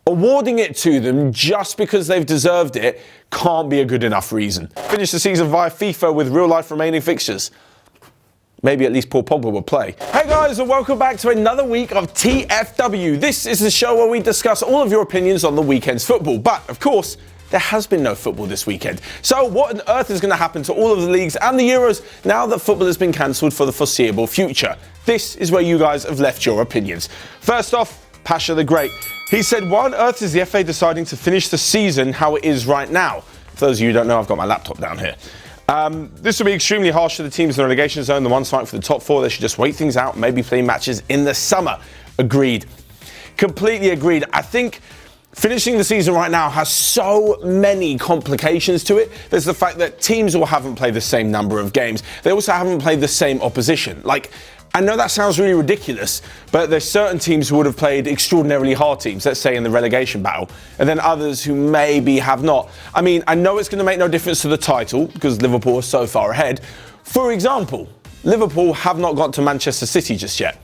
Awarding it to them just because they've deserved it can't be a good enough reason. Finish the season via FIFA with real-life remaining fixtures. Maybe at least Paul Pogba will play. Hey guys, and welcome back to another week of TFW. This is the show where we discuss all of your opinions on the weekend's football. But, of course, there has been no football this weekend. So what on earth is going to happen to all of the leagues and the Euros now that football has been cancelled for the foreseeable future? This is where you guys have left your opinions. First off, Pasha the Great. He said, why on earth is the FA deciding to finish the season how it is right now? For those of you who don't know, I've got my laptop down here. This will be extremely harsh to the teams in the relegation zone, the ones fighting for the top four. They should just wait things out and maybe play matches in the summer. Agreed. Completely agreed. I think finishing the season right now has so many complications to it. There's the fact that teams all haven't played the same number of games. They also haven't played the same opposition. Like, I know that sounds really ridiculous, but there's certain teams who would have played extraordinarily hard teams, let's say in the relegation battle, and then others who maybe have not. I mean, I know it's going to make no difference to the title because Liverpool are so far ahead. For example, Liverpool have not got to Manchester City just yet.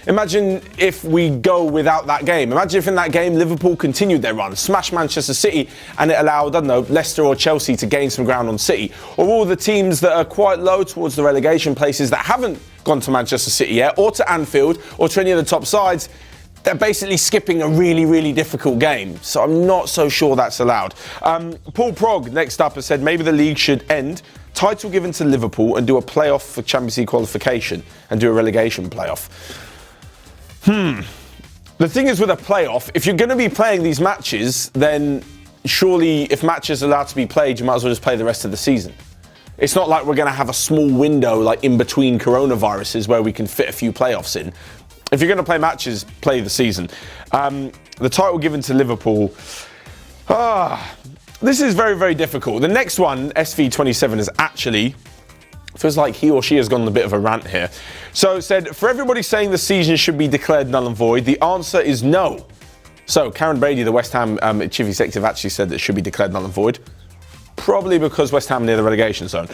Imagine if we go without that game. Imagine if in that game Liverpool continued their run, smashed Manchester City, and it allowed, I don't know, Leicester or Chelsea to gain some ground on City. Or all the teams that are quite low towards the relegation places that haven't gone to Manchester City yet, or to Anfield, or to any of the top sides, they're basically skipping a really, really difficult game. So I'm not so sure that's allowed. Paul Prog, next up, has said maybe the league should end, title given to Liverpool, and do a playoff for Champions League qualification, and do a relegation playoff. The thing is with a playoff, if you're going to be playing these matches, then surely if matches are allowed to be played, you might as well just play the rest of the season. It's not like we're going to have a small window like in between coronaviruses where we can fit a few playoffs in. If you're going to play matches, play the season. The title given to Liverpool, this is very, very difficult. The next one, SV27, is actually, feels like he or she has gone on a bit of a rant here. So it said, for everybody saying the season should be declared null and void, the answer is no. So Karen Brady, the West Ham chief executive, actually said that it should be declared null and void. Probably because West Ham are near the relegation zone.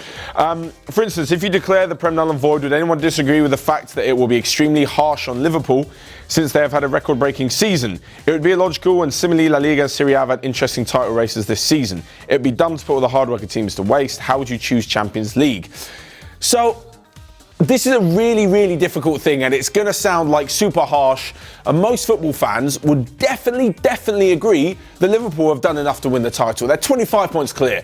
For instance, if you declare the Prem null and void, would anyone disagree with the fact that it will be extremely harsh on Liverpool since they have had a record-breaking season? It would be illogical, and similarly, La Liga and Serie A have had interesting title races this season. It would be dumb to put all the hard-working teams to waste. How would you choose Champions League? So, this is a really, really difficult thing, and it's going to sound like super harsh, and most football fans would definitely agree that Liverpool have done enough to win the title. They're 25 points clear.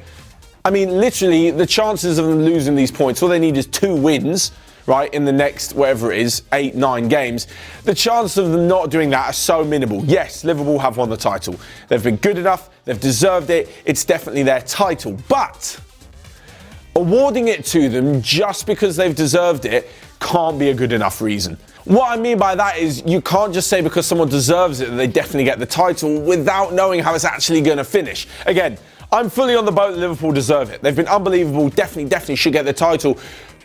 I mean, literally, the chances of them losing these points, all they need is 2 wins, right, in the next, whatever it is, 8, 9 games. The chances of them not doing that are so minimal. Yes, Liverpool have won the title. They've been good enough. They've deserved it. It's definitely their title. But awarding it to them just because they've deserved it can't be a good enough reason. What I mean by that is you can't just say because someone deserves it that they definitely get the title without knowing how it's actually going to finish. Again, I'm fully on the boat that Liverpool deserve it. They've been unbelievable, definitely should get the title.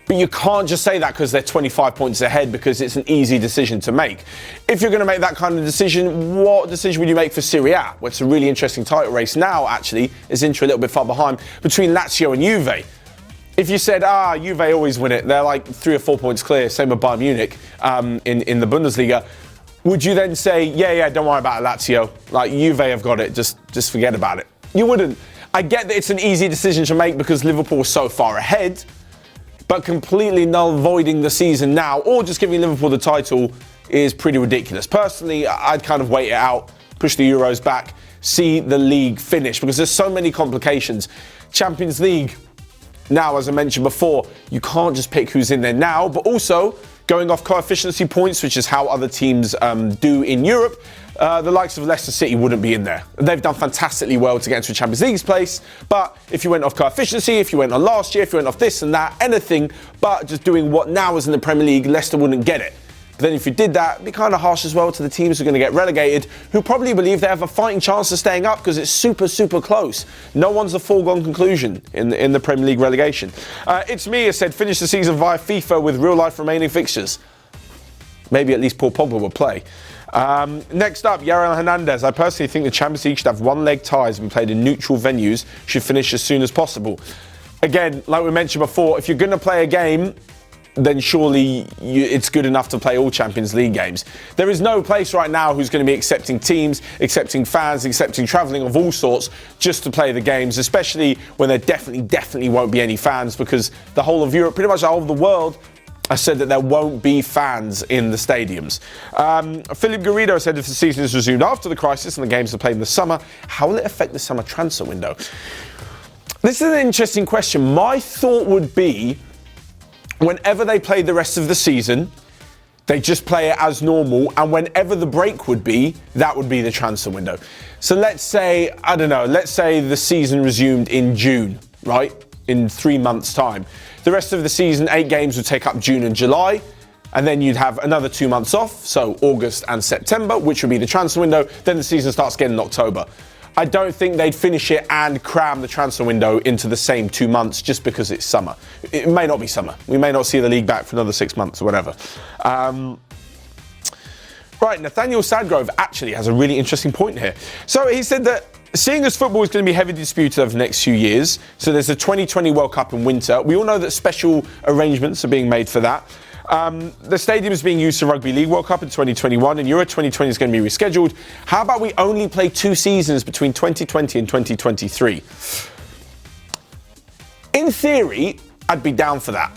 But you can't just say that because they're 25 points ahead because it's an easy decision to make. If you're going to make that kind of decision, what decision would you make for Serie A? Well, it's a really interesting title race now, actually, is Inter a little bit far behind, between Lazio and Juve. If you said, Juve always win it, they're like 3 or 4 points clear, same with Bayern Munich in the Bundesliga, would you then say, yeah, don't worry about Lazio, like Juve have got it, just forget about it? You wouldn't. I get that it's an easy decision to make because Liverpool is so far ahead, but completely null voiding the season now or just giving Liverpool the title is pretty ridiculous. Personally, I'd kind of wait it out, push the Euros back, see the league finish because there's so many complications. Champions League, now, as I mentioned before, you can't just pick who's in there now, but also going off coefficiency points, which is how other teams do in Europe, the likes of Leicester City wouldn't be in there. They've done fantastically well to get into a Champions League's place, but if you went off coefficiency, if you went on last year, if you went off this and that, anything but just doing what now is in the Premier League, Leicester wouldn't get it. But then if you did that, it'd be kind of harsh as well to the teams who are going to get relegated, who probably believe they have a fighting chance of staying up because it's super close. No one's a foregone conclusion in the Premier League relegation. It's me, who said, finish the season via FIFA with real-life remaining fixtures. Maybe at least Paul Pogba will play. Next up, Yara Hernandez. I personally think the Champions League should have one-leg ties and played in neutral venues, should finish as soon as possible. Again, like we mentioned before, if you're going to play a game, then surely it's good enough to play all Champions League games. There is no place right now who's going to be accepting teams, accepting fans, accepting travelling of all sorts just to play the games, especially when there definitely won't be any fans, because the whole of Europe, pretty much the whole of the world, I said that there won't be fans in the stadiums. Philip Garrido said if the season is resumed after the crisis and the games are played in the summer, how will it affect the summer transfer window? This is an interesting question. My thought would be, whenever they play the rest of the season, they just play it as normal, and whenever the break would be, that would be the transfer window. So let's say, I don't know, let's say the season resumed in June, right? In 3 months' time. The rest of the season, 8 games would take up June and July, and then you'd have another 2 months off, so August and September, which would be the transfer window. Then the season starts again in October. I don't think they'd finish it and cram the transfer window into the same 2 months just because it's summer. It may not be summer. We may not see the league back for another 6 months or whatever. Right, Nathaniel Sadgrove actually has a really interesting point here. So he said that seeing as football is going to be heavily disputed over the next few years, so there's the 2020 World Cup in winter. We all know that special arrangements are being made for that. The stadium is being used for Rugby League World Cup in 2021, and Euro 2020 is going to be rescheduled. How about we only play 2 seasons between 2020 and 2023? In theory, I'd be down for that.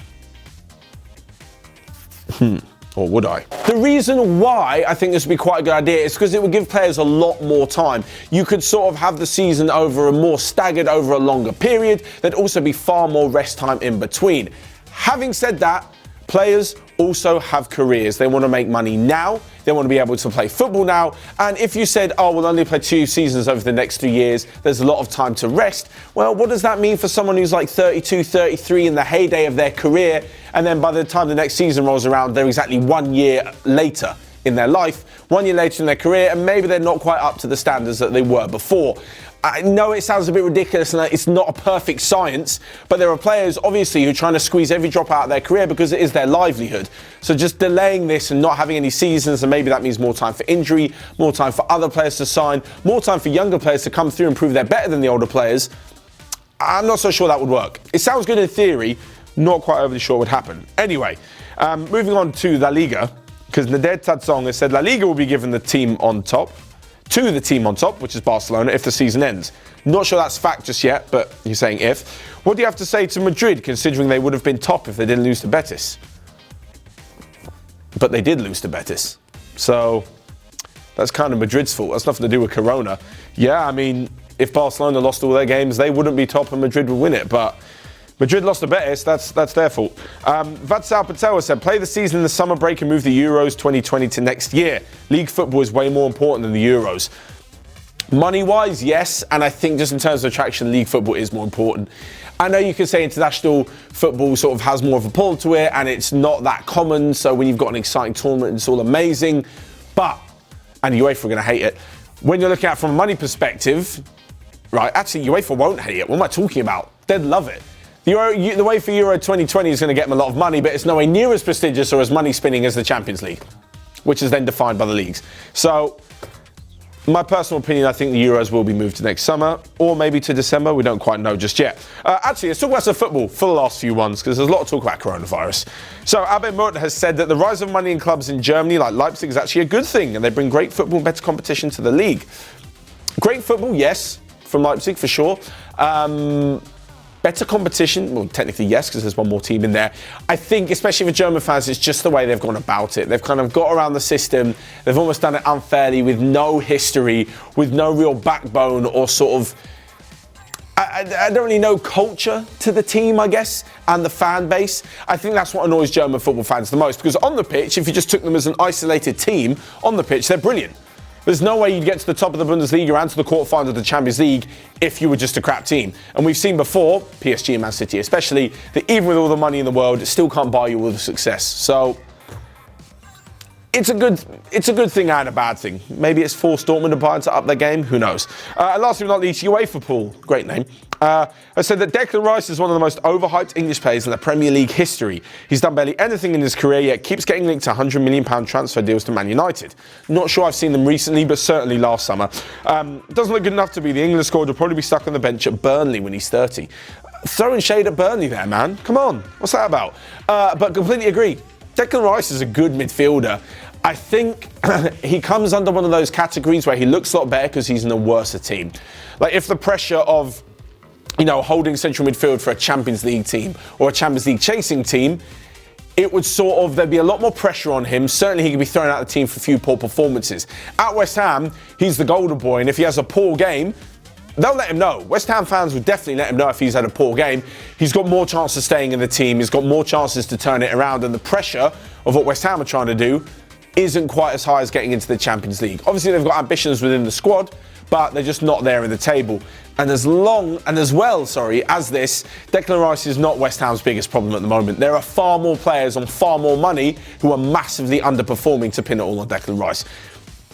Or would I? The reason why I think this would be quite a good idea is because it would give players a lot more time. You could sort of have the season over a more staggered, over a longer period. There'd also be far more rest time in between. Having said that, players also have careers. They want to make money now. They want to be able to play football now. And if you said, oh, we'll only play 2 seasons over the next 2 years, there's a lot of time to rest. Well, what does that mean for someone who's like 32, 33 in the heyday of their career? And then by the time the next season rolls around, they're exactly 1 year later in their life, 1 year later in their career, and maybe they're not quite up to the standards that they were before. I know it sounds a bit ridiculous and it's not a perfect science, but there are players obviously who are trying to squeeze every drop out of their career because it is their livelihood. So just delaying this and not having any seasons, and maybe that means more time for injury, more time for other players to sign, more time for younger players to come through and prove they're better than the older players. I'm not so sure that would work. It sounds good in theory, not quite overly sure would happen. Anyway, moving on to La Liga, because Nader Tadsong has said La Liga will be given the team on top, which is Barcelona, if the season ends. Not sure that's fact just yet, but he's saying if. What do you have to say to Madrid, considering they would have been top if they didn't lose to Betis? But they did lose to Betis. So that's kind of Madrid's fault. That's nothing to do with Corona. Yeah, I mean, if Barcelona lost all their games, they wouldn't be top and Madrid would win it. But Madrid lost to Betis, that's their fault. Vatsal Patel said, play the season in the summer break and move the Euros 2020 to next year. League football is way more important than the Euros. Money-wise, yes, and I think just in terms of attraction, league football is more important. I know you could say international football sort of has more of a pull to it, and it's not that common, so when you've got an exciting tournament, it's all amazing. But, and UEFA are going to hate it, when you're looking at it from a money perspective, right, actually UEFA won't hate it. What am I talking about? They'd love it. The way for Euro 2020 is going to get them a lot of money, but it's nowhere near as prestigious or as money spinning as the Champions League, which is then defined by the leagues. So, my personal opinion, I think the Euros will be moved to next summer, or maybe to December. We don't quite know just yet. Actually, let's talk about some football for the last few ones, because there's a lot of talk about coronavirus. So, Abe Murt has said that the rise of money in clubs in Germany, like Leipzig, is actually a good thing, and they bring great football and better competition to the league. Great football, yes, from Leipzig for sure. Better competition, well, technically yes, because there's one more team in there. I think, especially for German fans, it's just the way they've gone about it. They've kind of got around the system. They've almost done it unfairly, with no history, with no real backbone or sort of, I don't really know, culture to the team, I guess, and the fan base. I think that's what annoys German football fans the most, because on the pitch, if you just took them as an isolated team, on the pitch, they're brilliant. There's no way you'd get to the top of the Bundesliga and to the quarterfinals of the Champions League if you were just a crap team. And we've seen before, PSG and Man City especially, that even with all the money in the world, it still can't buy you all the success. So it's a good thing and a bad thing. Maybe it's forced Dortmund and Bayern to up their game. Who knows? And last but not least, Onefootball, great name. I said that Declan Ross is one of the most overhyped English players in the Premier League history. He's done barely anything in his career, yet keeps getting linked to £100 million transfer deals to Man United. Not sure I've seen them recently, but certainly last summer. Doesn't look good enough to be the England squad. Will probably be stuck on the bench at Burnley when he's 30. throwing shade at Burnley there, man. Come on, what's that about? But completely agree. Declan Rice is a good midfielder. I think he comes under one of those categories where he looks a lot better because he's in a worse team. Like if the pressure of, holding central midfield for a Champions League team or a Champions League chasing team, it would there'd be a lot more pressure on him. Certainly he could be thrown out of the team for a few poor performances. At West Ham, he's the golden boy, and if he has a poor game, they'll let him know. West Ham fans would definitely let him know if he's had a poor game. He's got more chances of staying in the team. He's got more chances to turn it around, and the pressure of what West Ham are trying to do isn't quite as high as getting into the Champions League. Obviously, they've got ambitions within the squad, but they're just not there in the table. And as well as this, Declan Rice is not West Ham's biggest problem at the moment. There are far more players on far more money who are massively underperforming to pin it all on Declan Rice.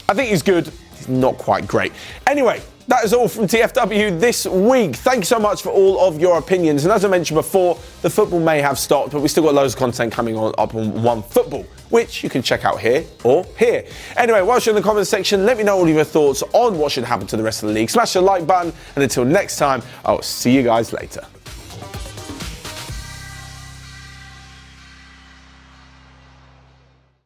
I think he's good. He's not quite great. Anyway, that is all from TFW this week. Thank you so much for all of your opinions. And as I mentioned before, the football may have stopped, but we still got loads of content coming up on Onefootball, which you can check out here or here. Anyway, whilst you're in the comments section, let me know all of your thoughts on what should happen to the rest of the league. Smash the like button, and until next time, I'll see you guys later.